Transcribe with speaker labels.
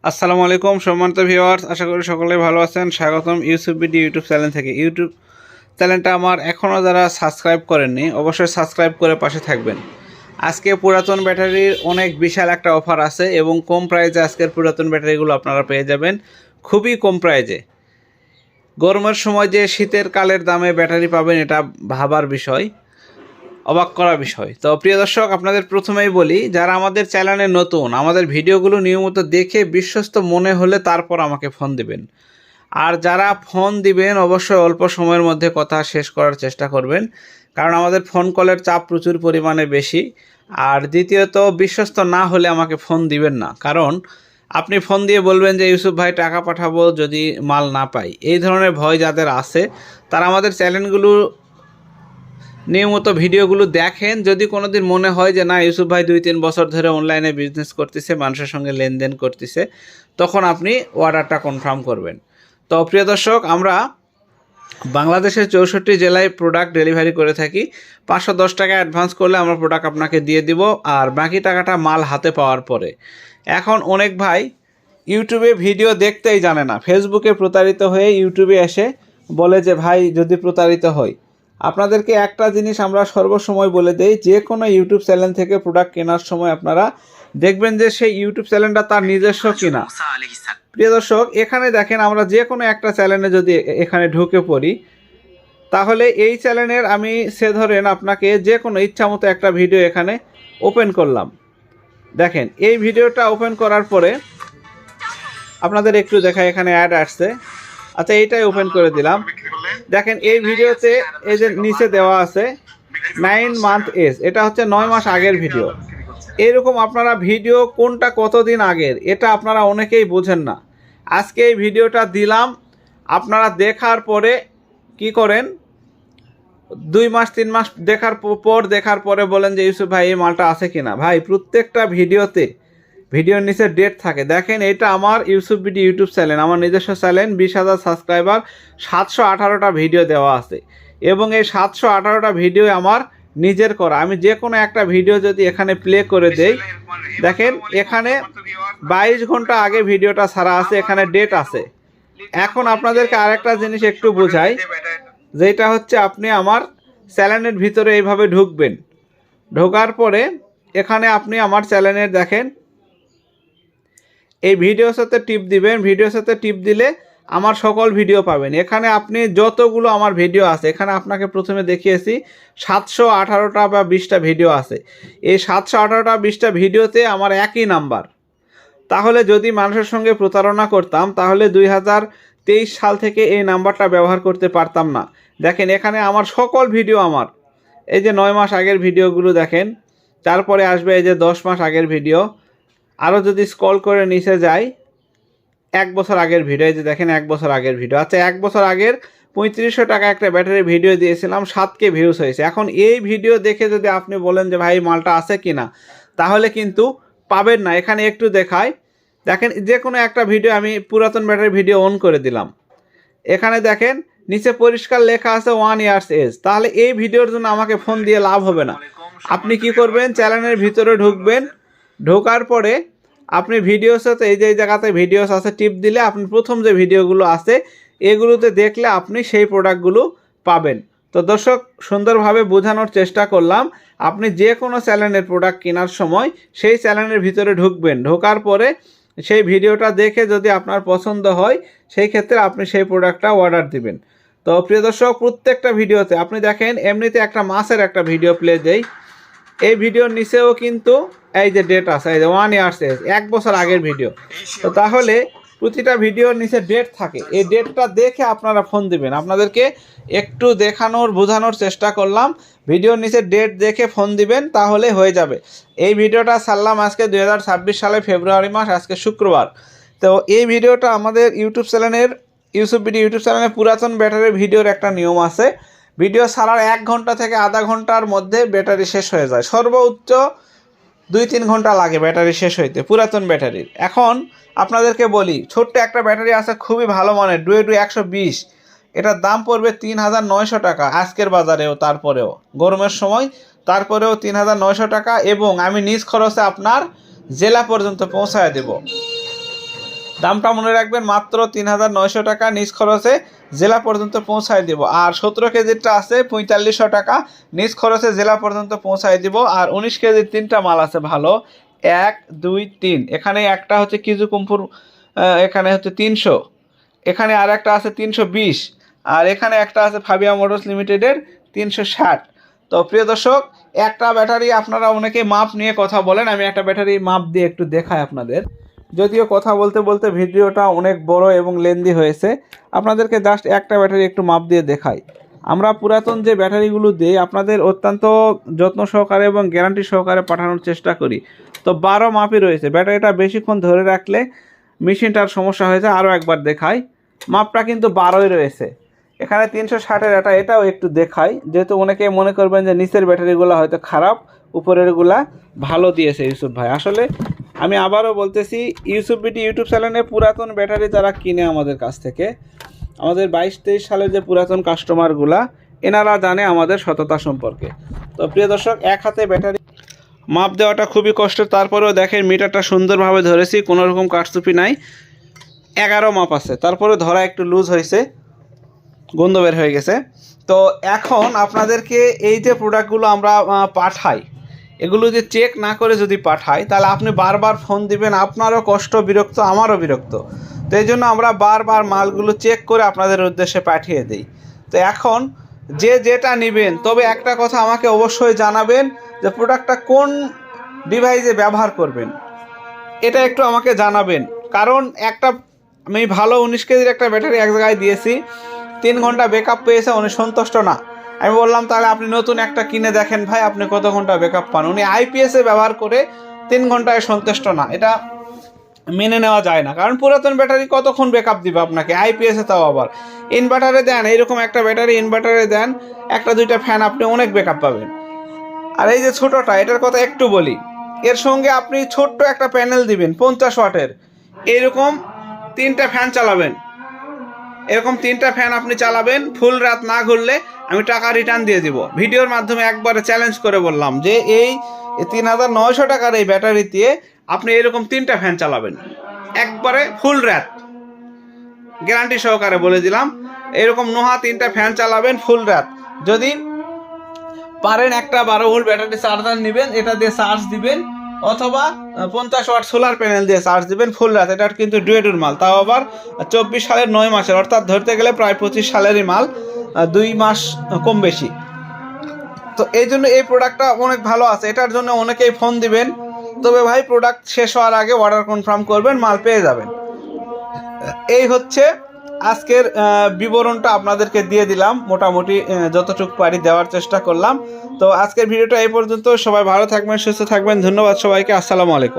Speaker 1: আসসালামু আলাইকুম সম্মানিত ভিউয়ার্স, আশা করি সকলে ভালো আছেন। স্বাগতম ইউটিউব চ্যানেল থেকে। ইউটিউব চ্যানেলটা আমার এখনও যারা সাবস্ক্রাইব করেননি অবশ্যই সাবস্ক্রাইব করে পাশে থাকবেন। আজকে পুরাতন ব্যাটারির অনেক বিশাল একটা অফার আছে এবং কম প্রাইসে আজকের পুরাতন ব্যাটারিগুলো আপনারা পেয়ে যাবেন খুবই কম প্রাইসে। গরমের সময় যে শীতের কালের দামে ব্যাটারি পাবেন এটা ভাবার বিষয়, অবাক করা বিষয়। তো প্রিয় দর্শক, আপনাদের প্রথমেই বলি, যারা আমাদের চ্যানেলে নতুন, আমাদের ভিডিওগুলো নিয়মিত দেখে বিশ্বস্ত মনে হলে তারপর আমাকে ফোন দিবেন। আর যারা ফোন দিবেন অবশ্যই অল্প সময়ের মধ্যে কথা শেষ করার চেষ্টা করবেন, কারণ আমাদের ফোন কলের চাপ প্রচুর পরিমাণে বেশি। আর দ্বিতীয়ত, বিশ্বস্ত না হলে আমাকে ফোন দিবেন না, কারণ আপনি ফোন দিয়ে বলবেন যে ইউসুফ ভাই টাকা পাঠাবো যদি মাল না পাই। এই ধরনের ভয় যাদের আছে তারা আমাদের চ্যানেলগুলো নিয়মিত ভিডিওগুলো দেখেন। যদি কোনো দিন মনে হয় যে না, ইউসুফ ভাই 2-3 বছর ধরে অনলাইনে বিজনেস করতেছে, মানুষের সঙ্গে লেনদেন করতেছে, তখন আপনি অর্ডারটা কনফার্ম করবেন। তো প্রিয় দর্শক, আমরা বাংলাদেশের 64 জেলায় প্রোডাক্ট ডেলিভারি করে থাকি। 510 টাকা অ্যাডভান্স করলে আমরা প্রোডাক্ট আপনাকে দিয়ে দিব, আর বাকি টাকাটা মাল হাতে পাওয়ার পরে। এখন অনেক ভাই ইউটিউবে ভিডিও দেখতেই জানে না, ফেসবুকে প্রতারিত হয়ে ইউটিউবে এসে বলে যে ভাই যদি প্রতারিত হই। আপনাদেরকে একটা জিনিস আমরা সর্বসময় বলে দেই, যে কোনো ইউটিউব চ্যানেল থেকে প্রোডাক্ট কেনার সময় আপনারা দেখবেন যে সেই ইউটিউব চ্যানেলটা তার নিজস্ব কিনা। প্রিয় দর্শক, এখানে দেখেন, আমরা যে কোনো একটা চ্যানেলে যদি এখানে ঢুকে পড়ি, তাহলে এই চ্যানেলের আমি ধরেন আপনাকে যে কোনো ইচ্ছা মতো একটা ভিডিও এখানে ওপেন করলাম। দেখেন, এই ভিডিওটা ওপেন করার পরে আপনাদের একটু দেখায়, এখানে অ্যাড আসছে। আচ্ছা, এইটাই ওপেন করে দিলাম। দেখেন, এই ভিডিওতে এই যে নিচে দেওয়া আছে 9 মান্থ এজ, এটা হচ্ছে 9 মাস আগের ভিডিও। এরকম আপনারা ভিডিও কোনটা কতদিন আগের এটা আপনারা অনেকেই বোঝেন না। আজকে এই ভিডিওটা দিলাম, আপনারা দেখার পরে কি করেন, 2 মাস 3 মাস দেখার পরে বলেন যে ইউসুফ ভাই এই মালটা আছে কিনা। ভাই, প্রত্যেকটা ভিডিওতে ভিডিওর নিচে ডেট থাকে। দেখেন, এটা আমার ইউটিউব চ্যানেল, আমার নিজস্ব চ্যানেল, 20,000 সাবস্ক্রাইবার, 718টা ভিডিও দেওয়া আছে এবং এই 718টা ভিডিও আমার নিজের করা। আমি যে কোনো একটা ভিডিও যদি এখানে প্লে করে দেই, দেখেন এখানে 22 ঘন্টা আগে ভিডিওটা ছাড়া আছে, এখানে ডেট আছে। এখন আপনাদেরকে আরেকটা জিনিস একটু বোঝাই, যেটা হচ্ছে আপনি আমার চ্যানেলের ভিতরে এইভাবে ঢুকবেন। ঢোকার পরে এখানে আপনি আমার চ্যানেলের দেখেন এই ভিডিওর সাথে টিপ দিবেন। ভিডিওর সাথে টিপ দিলে আমার সকল ভিডিও পাবেন। এখানে আপনি যতগুলো আমার ভিডিও আছে, এখানে আপনাকে প্রথমে দেখিয়েছি 718টা বা 20টা ভিডিও আছে। এই 718টা 20টা ভিডিওতে আমার একই নাম্বার। তাহলে যদি মানুষের সঙ্গে প্রতারণা করতাম, তাহলে 2023 সাল থেকে এই নাম্বারটা ব্যবহার করতে পারতাম না। দেখেন, এখানে আমার সকল ভিডিও, আমার এই যে 9 মাস আগের ভিডিওগুলো দেখেন, তারপরে আসবে এই যে 10 মাস আগের ভিডিও। আরও যদি স্ক্রল করে নিচে যাই, 1 বছর আগের ভিডিও, এই যে দেখেন 1 বছর আগের ভিডিও। আচ্ছা, 1 বছর আগের 3500 টাকা একটা ব্যাটারি ভিডিও দিয়েছিলাম, 7K ভিউজ হয়েছে। এখন এই ভিডিও দেখে যদি আপনি বলেন যে ভাই মালটা আছে কিনা, তাহলে কিন্তু পাবেন না। এখানে একটু দেখায়, দেখেন যে কোনো একটা ভিডিও, আমি পুরাতন ব্যাটারি ভিডিও অন করে দিলাম। এখানে দেখেন নিচে পরিষ্কার লেখা আছে 1 ইয়ার্স এজ। তাহলে এই ভিডিওর জন্য আমাকে ফোন দিয়ে লাভ হবে না। আপনি কি করবেন, চ্যানেলের ভিতরে ঢুকবেন। ঢোকার পরে আপনি ভিডিওস সাথে এই যে এই জায়গাতে ভিডিওস আছে, টিপ দিলে আপনি প্রথম যে ভিডিওগুলো আছে এগুলোতে দেখলে আপনি সেই প্রোডাক্টগুলো পাবেন। তো দর্শক, সুন্দরভাবে বোঝানোর চেষ্টা করলাম। আপনি যে কোনো চ্যানেলের প্রোডাক্ট কেনার সময় সেই চ্যানেলের ভিতরে ঢুকবেন। ঢোকার পরে সেই ভিডিওটা দেখে যদি আপনার পছন্দ হয়, সেই ক্ষেত্রে আপনি সেই প্রোডাক্টটা অর্ডার দিবেন। তো প্রিয় দর্শক, প্রত্যেকটা ভিডিওতে আপনি দেখেন, এমনিতে একটা মাসের একটা ভিডিও প্লে দেই, এই ভিডিওর নিচেও কিন্তু এই যে ডেট আছে, এই যে 1 ইয়ার্স এজ, 1 বছর আগের ভিডিও। তো তাহলে প্রতিটা ভিডিওর নিচে ডেট থাকে, এই ডেটটা দেখে আপনারা ফোন দিবেন। আপনাদেরকে একটু বোঝানোর চেষ্টা করলাম। ভিডিওর নিচে ডেট দেখে ফোন দিবেন, তাহলে হয়ে যাবে। এই ভিডিওটা ছাড়লাম আজকে 2026 সালে ফেব্রুয়ারি মাস, আজকে শুক্রবার। তো এই ভিডিওটা আমাদের ইউটিউব চ্যানেলে পুরাতন ব্যাটারির ভিডিওর একটা নিয়ম আছে, ভিডিও ছাড়ার 1 ঘন্টা থেকে আধা ঘন্টার মধ্যে ব্যাটারি শেষ হয়ে যায়। সর্বোচ্চ 2-3 ঘন্টা লাগে ব্যাটারি শেষ হইতে পুরাতন ব্যাটারির। এখন আপনাদেরকে বলি, ছোট্ট একটা ব্যাটারি আছে খুবই ভালো মানের, ডুয়েডু 120, এটার দাম পড়বে 3,900 টাকা আজকের বাজারেও। তারপরেও গরমের সময়, তারপরেও 3,900 টাকা, এবং আমি নিজ খরচে আপনার জেলা পর্যন্ত পৌঁছায় দেব। দামটা মনে রাখবেন, মাত্র ৩,৯০০ টাকা, নিজ খরচে জেলা পর্যন্ত পৌঁছায় দিব। আর 17 কেজিটা আছে ৪৫০০ টাকা, নিজ খরচে জেলা পর্যন্ত পৌঁছায় দিব। আর 19 কেজির 3টা মাল আছে ভালো, 1 2 3। এখানে একটা হচ্ছে কিজু কুমফুর, এখানে হচ্ছে 300, এখানে আর একটা আছে 320, আর এখানে একটা আছে ফাবিয়া মোটরস লিমিটেডের 360। তো প্রিয় দর্শক, একটা ব্যাটারি আপনারা অনেকে মাপ নিয়ে কথা বলেন, আমি একটা ব্যাটারি মাপ দিয়ে একটু দেখাই আপনাদের। যদিও কথা বলতে বলতে ভিডিওটা অনেক বড় এবং লেন্দি হয়েছে, আপনাদেরকে জাস্ট একটা ব্যাটারি একটু মাপ দিয়ে দেখাই। আমরা পুরাতন যে ব্যাটারিগুলো দিই আপনাদের অত্যন্ত যত্ন সহকারে এবং গ্যারান্টি সহকারে পাঠানোর চেষ্টা করি। তো 12 মাপই রয়েছে, ব্যাটারিটা বেশিক্ষণ ধরে রাখলে মেশিনটার সমস্যা হয়েছে। আরও একবার দেখাই, মাপটা কিন্তু 12ই রয়েছে। এখানে 360-এর এটাও একটু দেখাই, যেহেতু অনেকে মনে করবেন যে নিচের ব্যাটারিগুলো হয়তো খারাপ, উপরেরগুলা ভালো দিয়েছে ইউসুফ ভাই। আসলে আমি আবারও বলতেছি, ইউসুফ বিডি ইউটিউব চ্যানেলে পুরাতন ব্যাটারি যারা কিনে আমাদের কাছ থেকে, আমাদের 22-23 সালের যে পুরাতন কাস্টমারগুলা, এনারা জানে আমাদের সততা সম্পর্কে। তো প্রিয় দর্শক, এক হাতে ব্যাটারি মাপ দেওয়াটা খুবই কষ্ট, তারপরেও দেখেন মিটারটা সুন্দরভাবে ধরেছি, কোনো রকম কারচুপি নাই। 11 মাপ আছে, তারপরে ধরা একটু লুজ হয়েছে, গন্ধ বের হয়ে গেছে। তো এখন আপনাদেরকে এই যে প্রোডাক্টগুলো আমরা পাঠাই, এগুলো যে চেক না করে যদি পাঠাই তাহলে আপনি বারবার ফোন দিবেন, আপনারও কষ্ট, বিরক্ত, আমারও বিরক্ত। তো এই জন্য আমরা বারবার মালগুলো চেক করে আপনাদের উদ্দেশ্যে পাঠিয়ে দিই। তো এখন যে যেটা নেবেন, তবে একটা কথা আমাকে অবশ্যই জানাবেন যে প্রোডাক্টটা কোন ডিভাইসে ব্যবহার করবেন, এটা একটু আমাকে জানাবেন। কারণ একটা আমি ভালো 19 কেজির একটা ব্যাটারি এক জায়গায় দিয়েছি, 3 ঘন্টা ব্যাকআপ পেয়েছে, উনি সন্তুষ্ট না। আমি বললাম তাহলে আপনি নতুন একটা কিনে দেখেন ভাই, আপনি কত ঘন্টা ব্যাকআপ পান। উনি আইপিএসে ব্যবহার করে 3 ঘন্টায় সন্তুষ্ট না, এটা মেনে নেওয়া যায় না। কারণ পুরাতন ব্যাটারি কতক্ষণ ব্যাকআপ দিবে আপনাকে, আইপিএসে তাও আবার। ইনভার্টারে দেন, এইরকম একটা ব্যাটারি ইনভার্টারে দেন, একটা দুইটা ফ্যান আপনি অনেক ব্যাকআপ পাবেন। আর এই যে ছোটোটা, এটার কথা একটু বলি, এর সঙ্গে আপনি ছোট্ট একটা প্যানেল দিবেন 50 ওয়াটের, এইরকম 3টা ফ্যান চালাবেন, এরকম 3টা ফ্যান আপনি চালাবেন, ফুল রাত না ঘুরলে আমি টাকা রিটার্ন দিয়ে দিব। ভিডিওর মাধ্যমে একবারে চ্যালেঞ্জ করে বললাম যে এই 3,900 টাকার এই ব্যাটারি দিয়ে আপনি এরকম 3টা ফ্যান চালাবেন, একবারে ফুল রাত, গ্যারান্টি সহকারে বলে দিলাম। এরকম নোহা 3টা ফ্যান চালাবেন ফুল রাত। যদি পারেন একটা 12 ভোল্ট ব্যাটারি চার্জার নেবেন, এটা দিয়ে চার্জ দিবেন, অথবা 50 ওয়াট সোলার প্যানেল দিয়ে চার্জ দিবেন ফুল রাত। এটার কিন্তু ডুয়েটুর মাল, তাও আবার 24 সালের 9 মাসের, অর্থাৎ ধরতে গেলে প্রায় 25 সালেরই মাল, 2 মাস কম বেশি। তো এই জন্য এই প্রোডাক্টটা অনেক ভালো আছে, এটার জন্য অনেকেই ফোন দিবেন। তবে ভাই প্রোডাক্ট শেষ হওয়ার আগে অর্ডার কনফার্ম করবেন, মাল পেয়ে যাবেন। এই হচ্ছে আজকের বিবরণটা আপনাদেরকে দিয়ে দিলাম, মোটামুটি যতটুকু পারি দেওয়ার চেষ্টা করলাম। তো আজকের ভিডিওটা এই পর্যন্ত, সবাই ভালো থাকবেন, সুস্থ থাকবেন, ধন্যবাদ সবাইকে, আসসালামু আলাইকুম।